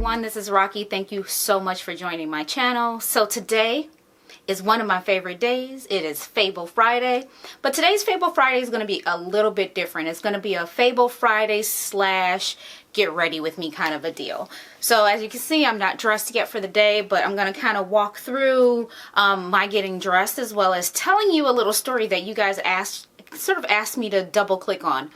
everyone, this is Rocky. Thank you so much for joining my channel. So today is one of my favorite days. It is Fable Friday, but today's Fable Friday is going to be a little bit different. It's going to be a Fable Friday slash get ready with me kind of a deal. So as you can see, I'm not dressed yet for the day, but I'm going to kind of walk through my getting dressed, as well as telling you a little story that you guys asked me to double click on.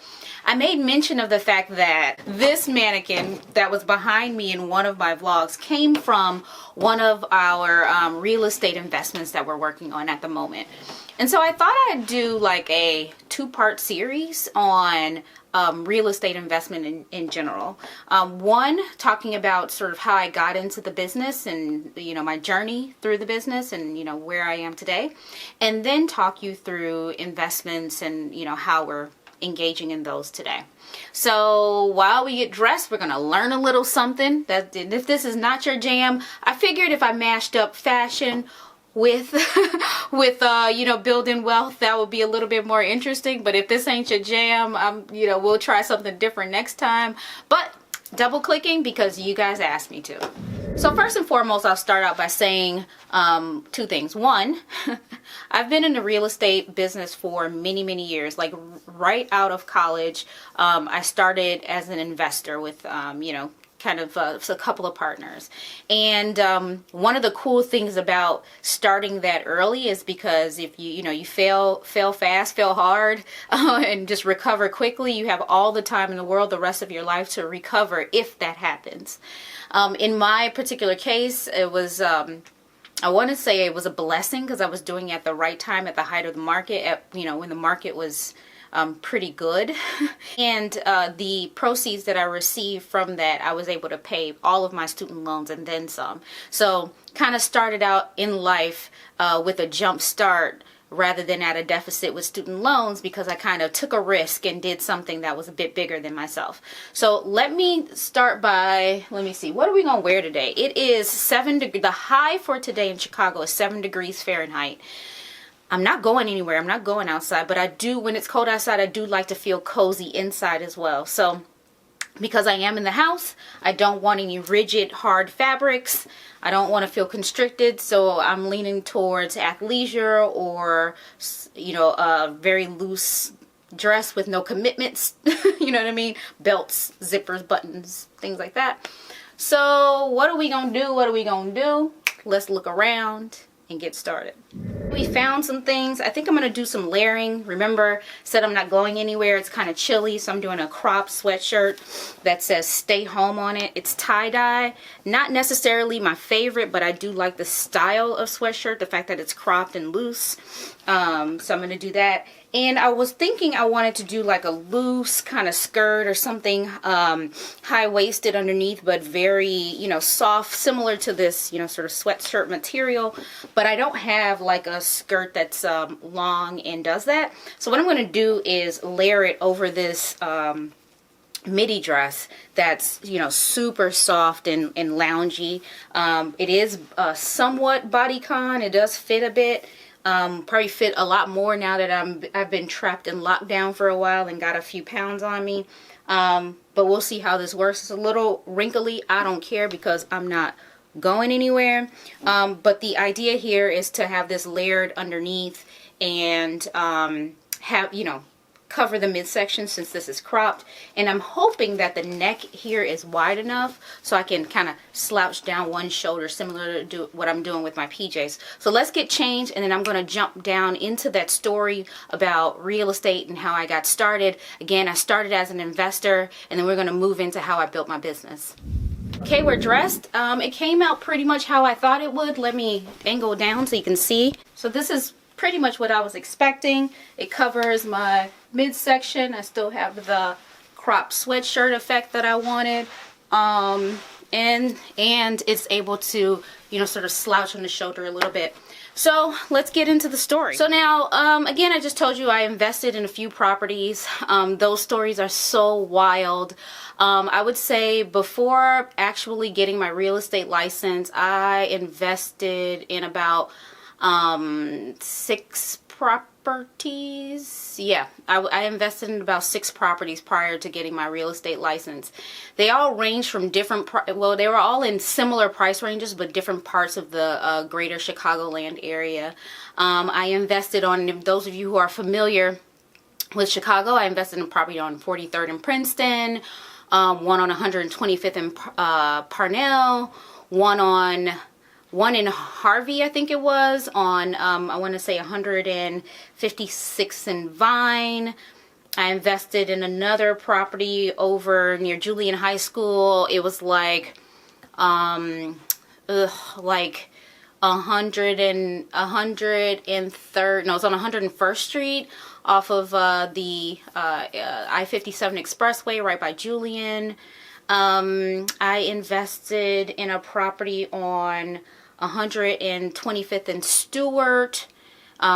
I made mention of the fact that this mannequin that was behind me in one of my vlogs came from one of our real estate investments that we're working on at the moment. And so I thought I'd do like a two-part series on real estate investment in general. One, talking about sort of how I got into the business and, you know, my journey through the business and, you know, where I am today. And then talk you through investments and, you know, how we're engaging in those today. So while we get dressed, we're going to learn a little something. That if this is not your jam, I figured if I mashed up fashion with you know, building wealth, that would be a little bit more interesting. But if this ain't your jam, you know, we'll try something different next time. But double clicking because you guys asked me to. So first and foremost, I'll start out by saying two things. One, I've been in the real estate business for many years. Like right out of college, I started as an investor with you know, kind of a couple of partners. And one of the cool things about starting that early is because if you know, you fail fast, fail hard, and just recover quickly, you have all the time in the world the rest of your life to recover if that happens. In my particular case, it was I want to say it was a blessing because I was doing it at the right time, at the height of the market, you know, when the market was pretty good. And the proceeds that I received from that, I was able to pay all of my student loans and then some. So kind of started out in life with a jump start rather than at a deficit with student loans, because I kind of took a risk and did something that was a bit bigger than myself. So let me start by, let me see, what are we going to wear today? It is 7 degrees. The high for today in Chicago is 7 degrees Fahrenheit. I'm not going anywhere. I'm not going outside, but I do, when it's cold outside, I do like to feel cozy inside as well. So because I am in the house, I don't want any rigid, hard fabrics. I don't want to feel constricted, so I'm leaning towards athleisure or, you know, a very loose dress with no commitments. You know what I mean? Belts, zippers, buttons, things like that. So what are we going to do? What are we going to do? Let's look around and get started. We found some things. I think I'm going to do some layering. Remember, said I'm not going anywhere. It's kind of chilly, so I'm doing a crop sweatshirt that says stay home on it. It's tie-dye. Not necessarily my favorite, but I do like the style of sweatshirt, the fact that it's cropped and loose. So I'm going to do that. And I was thinking I wanted to do like a loose kind of skirt or something high-waisted underneath, but very, you know, soft, similar to this, you know, sort of sweatshirt material. But I don't have like a skirt that's long and does that. So what I'm going to do is layer it over this midi dress that's, you know, super soft and loungy. It is somewhat bodycon. It does fit a bit. Probably fit a lot more now that I've been trapped in lockdown for a while and got a few pounds on me. But we'll see how this works. It's a little wrinkly. I don't care because I'm not going anywhere. But the idea here is to have this layered underneath and have, you know, cover the midsection since this is cropped. And I'm hoping that the neck here is wide enough so I can kind of slouch down one shoulder, similar to what I'm doing with my PJs. So let's get changed, and then I'm going to jump down into that story about real estate and how I got started. Again, I started as an investor, and then we're going to move into how I built my business. Okay, we're dressed. It came out pretty much how I thought it would. Let me angle down so you can see. So this is pretty much what I was expecting. It covers my midsection. I still have the crop sweatshirt effect that I wanted. And it's able to, you know, sort of slouch on the shoulder a little bit. So let's get into the story. So now, again, I just told you I invested in a few properties. Those stories are so wild. I would say before actually getting my real estate license, I invested in about 6 properties. Yeah, I invested in about 6 properties prior to getting my real estate license. They all range from different, well, they were all in similar price ranges, but different parts of the greater Chicagoland area. I invested on, those of you who are familiar with Chicago, I invested in property on 43rd and Princeton, one on 125th and Parnell, one in Harvey, I think it was, on, I want to say 156th and Vine. I invested in another property over near Julian High School. It was like, like 103rd, no, it's on 101st Street off of the I-57 Expressway right by Julian. I invested in a property on 125th and Stewart,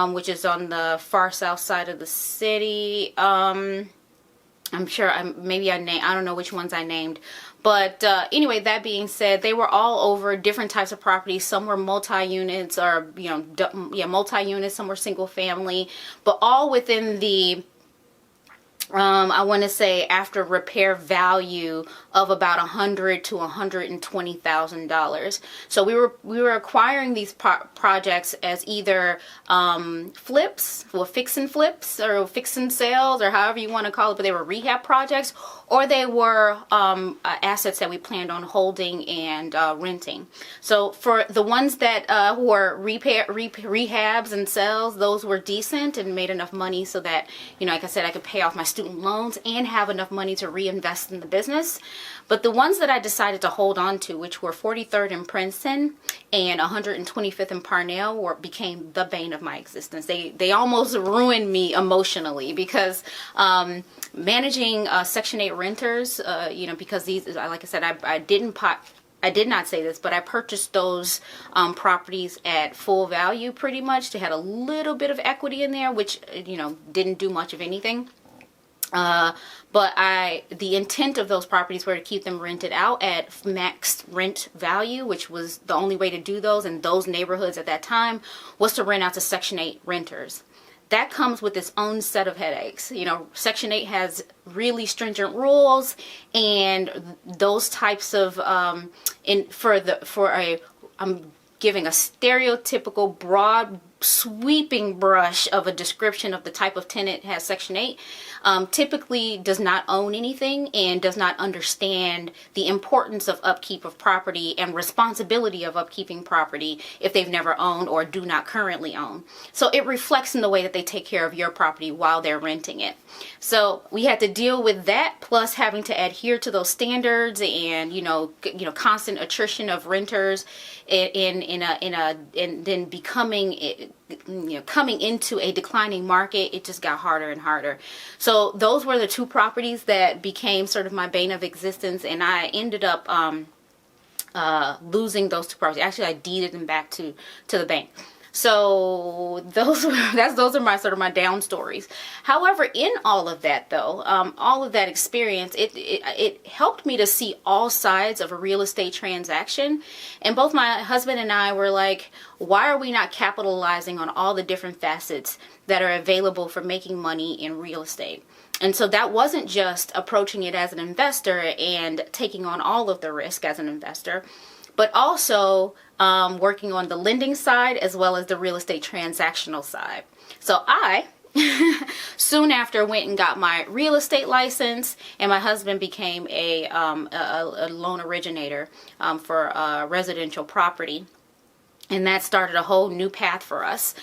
which is on the far south side of the city. I'm sure I don't know which ones I named, but anyway, that being said, they were all over different types of properties. Some were multi-units, or multi-units. Some were single family, but all within the I want to say after repair value of about $100,000 to $120,000. So we were acquiring these projects as either flips, or fix and flips, or fix and sales, or however you want to call it, but they were rehab projects, or they were assets that we planned on holding and renting. So for the ones that were rehabs and sales, those were decent and made enough money so that, like I said, I could pay off my student loans and have enough money to reinvest in the business. But the ones that I decided to hold on to, which were 43rd and Princeton and 125th and Parnell, became the bane of my existence. They almost ruined me emotionally, because managing Section 8 renters, because these, like I said, I did not say this, but I purchased those properties at full value pretty much. They had a little bit of equity in there, which, didn't do much of anything. But the intent of those properties were to keep them rented out at max rent value, which was the only way to do those in those neighborhoods at that time, was to rent out to Section 8 renters. That comes with its own set of headaches. Section 8 has really stringent rules, and those types of I'm giving a stereotypical broad sweeping brush of a description of the type of tenant has Section 8, typically does not own anything and does not understand the importance of upkeep of property and responsibility of upkeeping property if they've never owned or do not currently own. So it reflects in the way that they take care of your property while they're renting it. So we had to deal with that, plus having to adhere to those standards, and constant attrition of renters, and then becoming coming into a declining market. It just got harder and harder. So those were the 2 properties that became sort of my bane of existence, and I ended up losing those 2 properties. Actually, I deeded them back to the bank. So those are my sort of my down stories. However, in all of that though, all of that experience, it helped me to see all sides of a real estate transaction. And both my husband and I were like, why are we not capitalizing on all the different facets that are available for making money in real estate? And so that wasn't just approaching it as an investor and taking on all of the risk as an investor, but also working on the lending side as well as the real estate transactional side. So I soon after went and got my real estate license, and my husband became a loan originator for residential property. And that started a whole new path for us.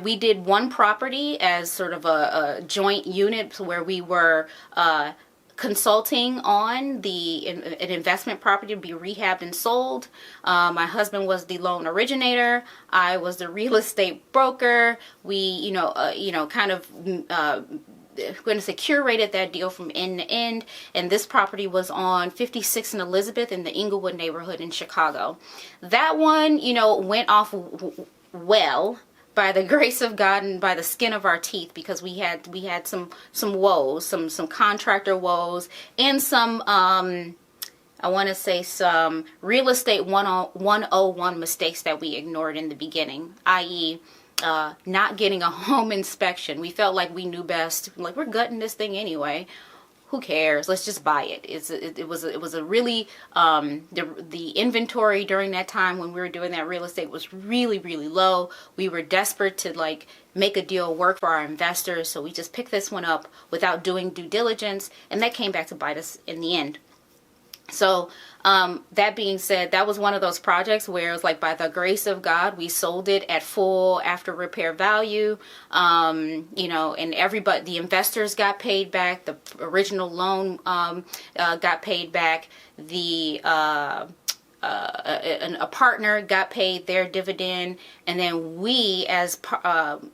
We did one property as sort of a joint unit where we were consulting on an investment property to be rehabbed and sold. My husband was the loan originator. I was the real estate broker. We, kind of going to say curated that deal from end to end. And this property was on 56th and Elizabeth in the Inglewood neighborhood in Chicago. That one, went off well, by the grace of God and by the skin of our teeth, because we had some woes, some contractor woes, and some I want to say some real estate 101 mistakes that we ignored in the beginning, i.e., not getting a home inspection. We felt like we knew best. Like, we're gutting this thing anyway. Who cares? Let's just buy it. It was a really the inventory during that time when we were doing that real estate was really, really low. We were desperate to like make a deal work for our investors, so we just picked this one up without doing due diligence, and that came back to bite us in the end. So that being said, that was one of those projects where it was like, by the grace of God, we sold it at full after repair value, you know, and everybody, the investors got paid back, the original loan got paid back, a partner got paid their dividend, and then we as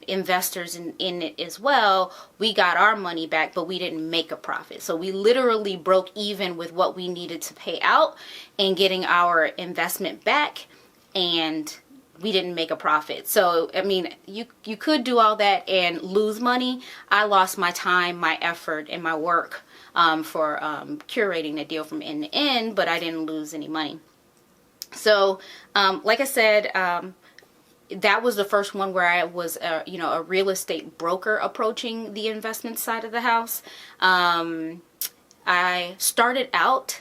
investors in it as well, we got our money back, but we didn't make a profit. So we literally broke even with what we needed to pay out and getting our investment back, and we didn't make a profit. So I mean, you could do all that and lose money. I lost my time, my effort, and my work for curating the deal from end to end, but I didn't lose any money. So, like I said, that was the first one where I was, you know, a real estate broker approaching the investment side of the house. I started out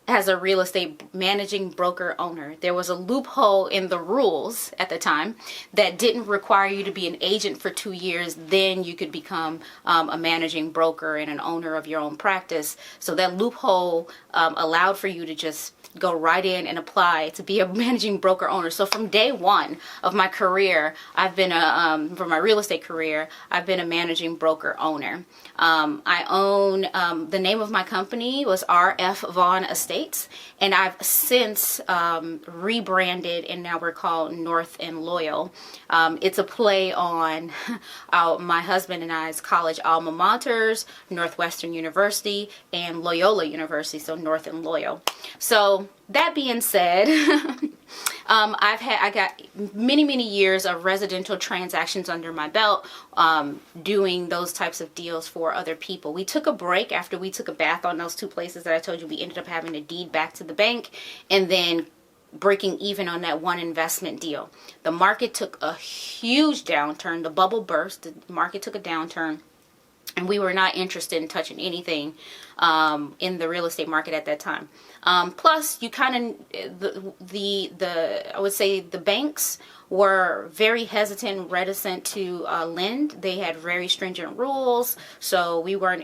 as a real estate managing broker owner. There was a loophole in the rules at the time that didn't require you to be an agent for 2 years. Then you could become a managing broker and an owner of your own practice. So that loophole allowed for you to just go right in and apply to be a managing broker owner. So from day one of my career, I've been for my real estate career, I've been a managing broker owner. I own, the name of my company was RF Vaughn Estates, and I've since rebranded, and now we're called North and Loyal. It's a play on my husband and I's college alma maters, Northwestern University and Loyola University, so North and Loyal. So that being said, I got many years of residential transactions under my belt, doing those types of deals for other people. We took a break after we took a bath on those two places that I told you. We ended up having a deed back to the bank, and then breaking even on that one investment deal. The market took a huge downturn. The bubble burst. The market took a downturn, and we were not interested in touching anything in the real estate market at that time. Plus, you kind of, I would say the banks were very hesitant and reticent to lend. They had very stringent rules, so we were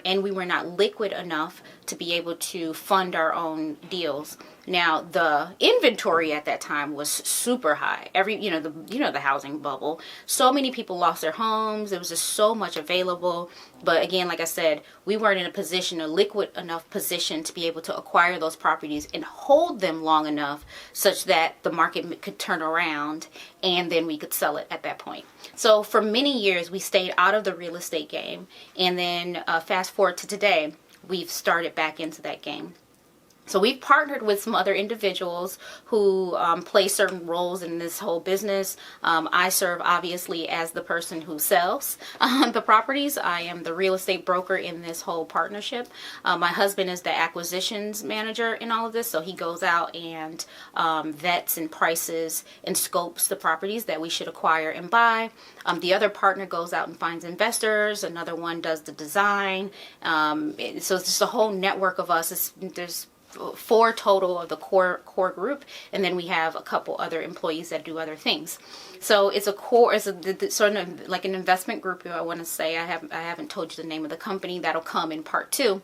not liquid enough to be able to fund our own deals. Now, the inventory at that time was super high. The housing bubble. So many people lost their homes. There was just so much available. But again, like I said, we weren't in a liquid enough position to be able to acquire those properties and hold them long enough such that the market could turn around and then we could sell it at that point. So for many years, we stayed out of the real estate game. And then fast forward to today, we've started back into that game. So we've partnered with some other individuals who play certain roles in this whole business. I serve obviously as the person who sells the properties. I am the real estate broker in this whole partnership. My husband is the acquisitions manager in all of this. So he goes out and vets and prices and scopes the properties that we should acquire and buy. The other partner goes out and finds investors. Another one does the design. So it's just a whole network of us. There's 4 total of the core group, and then we have a couple other employees that do other things. So it's sort of like an investment group. I want to say I haven't told you the name of the company. That'll come in part 2.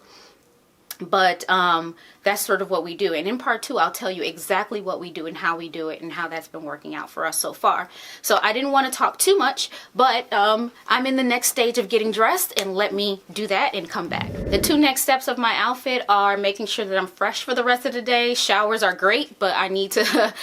But that's sort of what we do. And in part 2, I'll tell you exactly what we do and how we do it and how that's been working out for us so far. So I didn't want to talk too much, but I'm in the next stage of getting dressed, and let me do that and come back. The 2 next steps of my outfit are making sure that I'm fresh for the rest of the day. Showers are great, but I need to,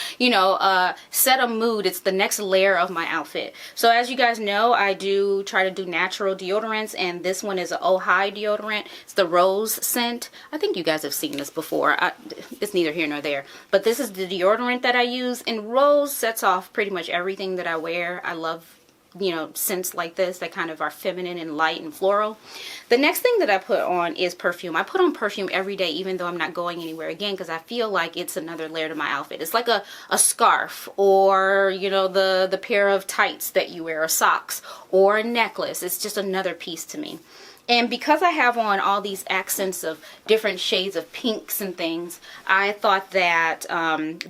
set a mood. It's the next layer of my outfit. So as you guys know, I do try to do natural deodorants, and this one is an Ojai deodorant. It's the rose scent. I think you guys have seen this before. It's neither here nor there. But this is the deodorant that I use, and rose sets off pretty much everything that I wear. I love scents like this that kind of are feminine and light and floral. The next thing that I put on is perfume. I put on perfume every day, even though I'm not going anywhere, again, because I feel like it's another layer to my outfit. It's like a scarf, or the pair of tights that you wear, or socks, or a necklace. It's just another piece to me. And because I have on all these accents of different shades of pinks and things, I thought that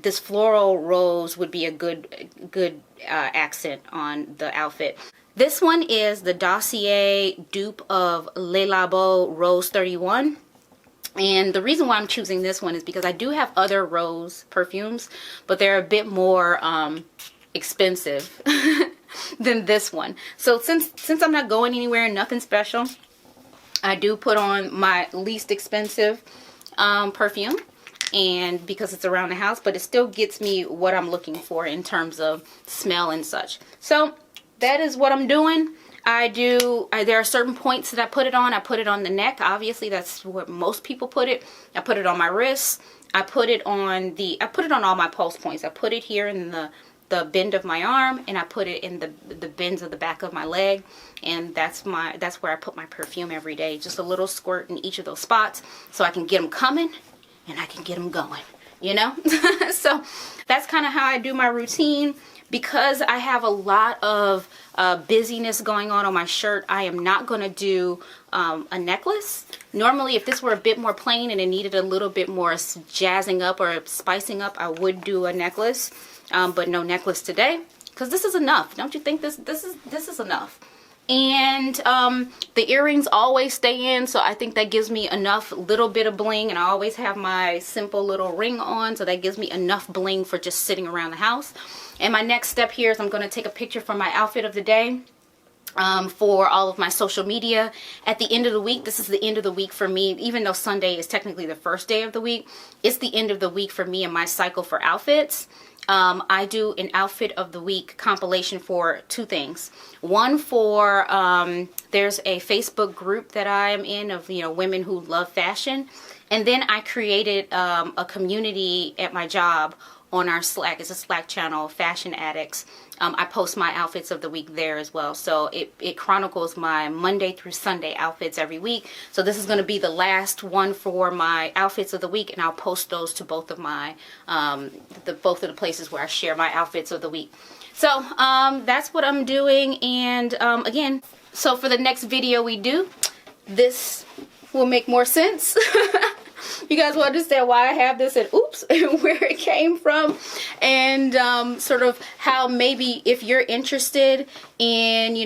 this floral rose would be a good accent on the outfit. This one is the Dossier dupe of Le Labo Rose 31. And the reason why I'm choosing this one is because I do have other rose perfumes, but they're a bit more expensive than this one. So since I'm not going anywhere, nothing special, I do put on my least expensive perfume, and because it's around the house, but it still gets me what I'm looking for in terms of smell and such. So that is what I'm doing. There are certain points that I put it on. I put it on the neck. Obviously, that's where most people put it. I put it on my wrists. I put it on all my pulse points. I put it here in the bend of my arm, and I put it in the bends of the back of my leg, and that's where I put my perfume every day. Just a little squirt in each of those spots, so I can get them coming and I can get them going, So that's kind of how I do my routine. Because I have a lot of busyness going on my shirt, I am not going to do a necklace. Normally, if this were a bit more plain and it needed a little bit more jazzing up or spicing up, I would do a necklace. But no necklace today, because this is enough. Don't you think this is enough? And the earrings always stay in, so I think that gives me enough little bit of bling. And I always have my simple little ring on, so that gives me enough bling for just sitting around the house. And my next step here is I'm going to take a picture for my outfit of the day for all of my social media. At the end of the week, this is the end of the week for me, even though Sunday is technically the first day of the week, it's the end of the week for me and my cycle for outfits. I do an outfit of the week compilation for two things. One for, there's a Facebook group that I am in of, women who love fashion. And then I created a community at my job on our Slack. It's a Slack channel, Fashion Addicts. I post my outfits of the week there as well. So it chronicles my Monday through Sunday outfits every week. So this is going to be the last one for my outfits of the week, and I'll post those to both of my both of the places where I share my outfits of the week. So that's what I'm doing. And again, so for the next video we do, this will make more sense. You guys will understand why I have this, and oops, and where it came from, and sort of how maybe if you're interested in,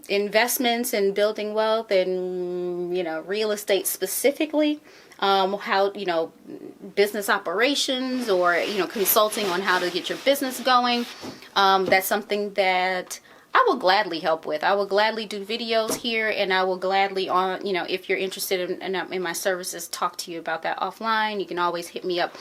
investments and building wealth and, real estate specifically, how, business operations or, consulting on how to get your business going, that's something that I will gladly help with. I will gladly do videos here, and I will gladly, if you're interested in my services, talk to you about that offline. You can always hit me up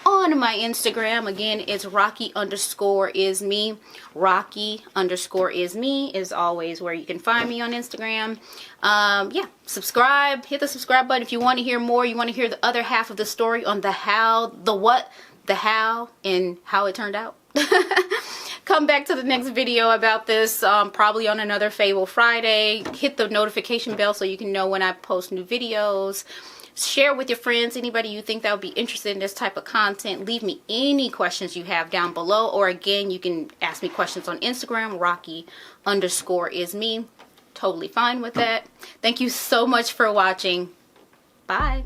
on my Instagram. Again, it's Rocky_is_me. Rocky_is_me is always where you can find me on Instagram. Yeah, subscribe, hit the subscribe button if you want to hear more. You want to hear the other half of the story on the how, the what, the how, and how it turned out. Come back to the next video about this, probably on another Fable Friday. Hit the notification bell so you can know when I post new videos. Share with your friends, anybody you think that would be interested in this type of content. Leave me any questions you have down below, or again, you can ask me questions on Instagram, Rocky_is_me. Totally fine with that. Thank you so much for watching. Bye.